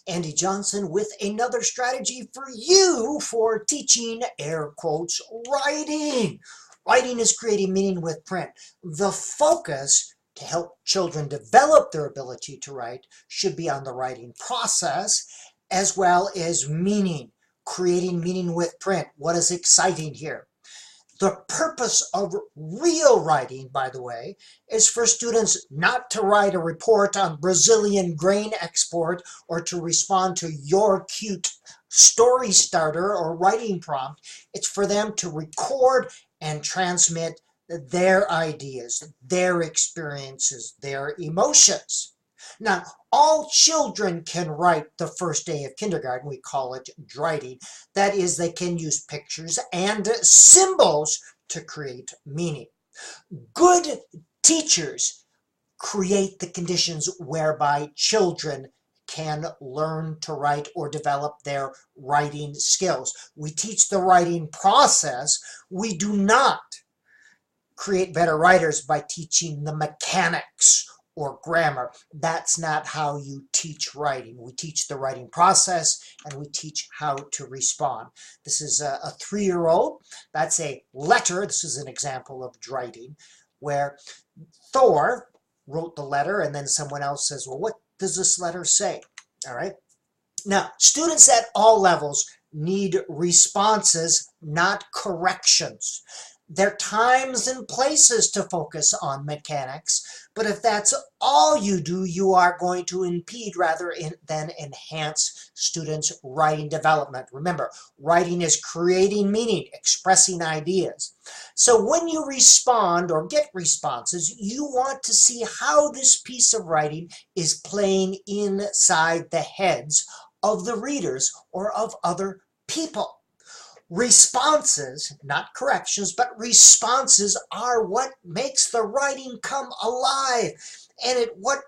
Andy Johnson with another strategy for you for teaching air quotes writing. Writing is creating meaning with print. The focus to help children develop their ability to write should be on the writing process as well as meaning, creating meaning with print. What is exciting here? The purpose of real writing, by the way, is for students not to write a report on Brazilian grain export or to respond to your cute story starter or writing prompt. It's for them to record and transmit their ideas, their experiences, their emotions. Now, all children can write the first day of kindergarten. We call it writing. That is, they can use pictures and symbols to create meaning. Good teachers create the conditions whereby children can learn to write or develop their writing skills. We teach the writing process. We do not create better writers by teaching the mechanics or grammar. That's not how you teach writing. We teach the writing process and we teach how to respond. This is a 3-year-old. That's a letter. This is an example of writing where Thor wrote the letter and then someone else says, well, what does this letter say? All right. Now, students at all levels need responses, not corrections. There are times and places to focus on mechanics, but if that's all you do, you are going to impede rather than enhance students' writing development. Remember, writing is creating meaning, expressing ideas. So when you respond or get responses, you want to see how this piece of writing is playing inside the heads of the readers or of other people. Responses, not corrections, but responses are what makes the writing come alive. And it's what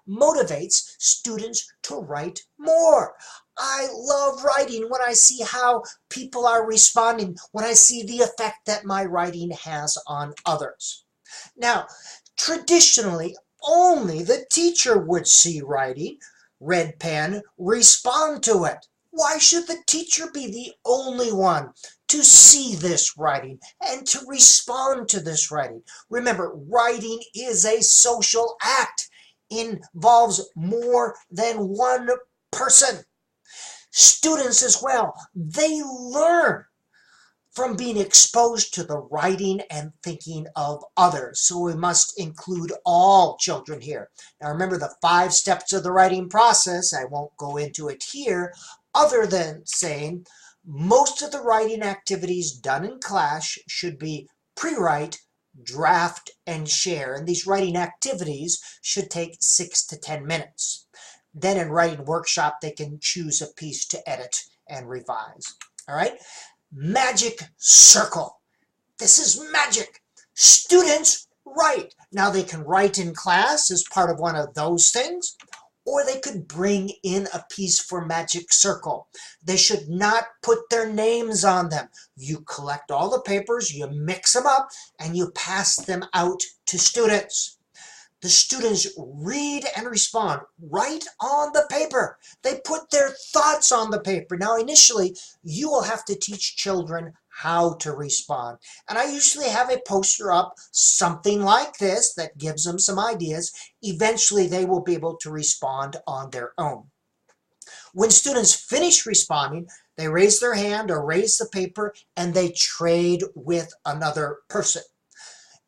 motivates students to write more. I love writing when I see how people are responding, when I see the effect that my writing has on others. Now, traditionally, only the teacher would see writing, red pen, respond to it. Why should the teacher be the only one to see this writing and to respond to this writing? Remember, writing is a social act. It involves more than one person. Students as well, they learn from being exposed to the writing and thinking of others. So we must include all children here. Now remember the 5 steps of the writing process. I won't go into it here, other than saying most of the writing activities done in class should be pre-write, draft, and share. And these writing activities should take 6 to 10 minutes. Then in writing workshop, they can choose a piece to edit and revise. All right? Magic circle. This is magic. Students write. Now they can write in class as part of one of those things, or they could bring in a piece for magic circle. They should not put their names on them. You collect all the papers, you mix them up, and you pass them out to students. The students read and respond right on the paper. They put their thoughts on the paper. Now, initially, you will have to teach children how to respond. And I usually have a poster up, something like this, that gives them some ideas. Eventually, they will be able to respond on their own. When students finish responding, they raise their hand or raise the paper, and they trade with another person.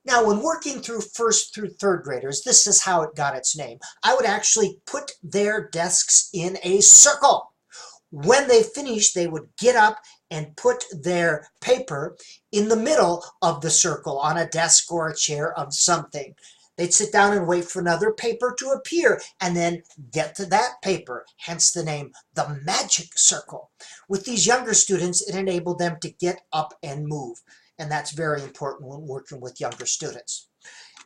Now, when working through 1st through 3rd graders, this is how it got its name. I would actually put their desks in a circle. When they finished, they would get up and put their paper in the middle of the circle on a desk or a chair of something. They'd sit down and wait for another paper to appear and then get to that paper, hence the name, the magic circle. With these younger students, it enabled them to get up and move. And that's very important when working with younger students.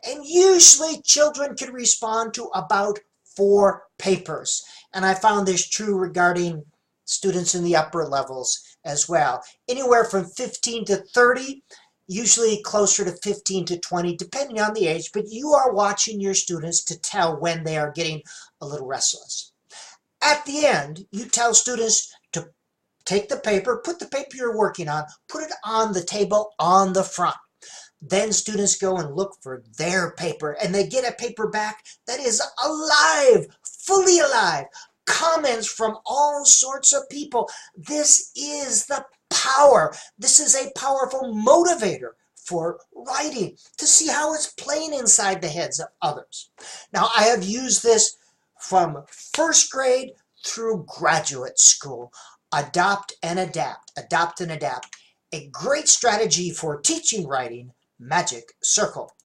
And usually children can respond to about 4 papers. And I found this true regarding students in the upper levels as well. Anywhere from 15 to 30, usually closer to 15 to 20, depending on the age. But you are watching your students to tell when they are getting a little restless. At the end, you tell students to take the paper, put the paper you're working on, put it on the table on the front. Then students go and look for their paper, and they get a paper back that is alive, fully alive. Comments from all sorts of people. This is the power. This is a powerful motivator for writing, to see how it's playing inside the heads of others. Now, I have used this from first grade through graduate school. Adopt and adapt. Adopt and adapt. A great strategy for teaching writing. Magic circle.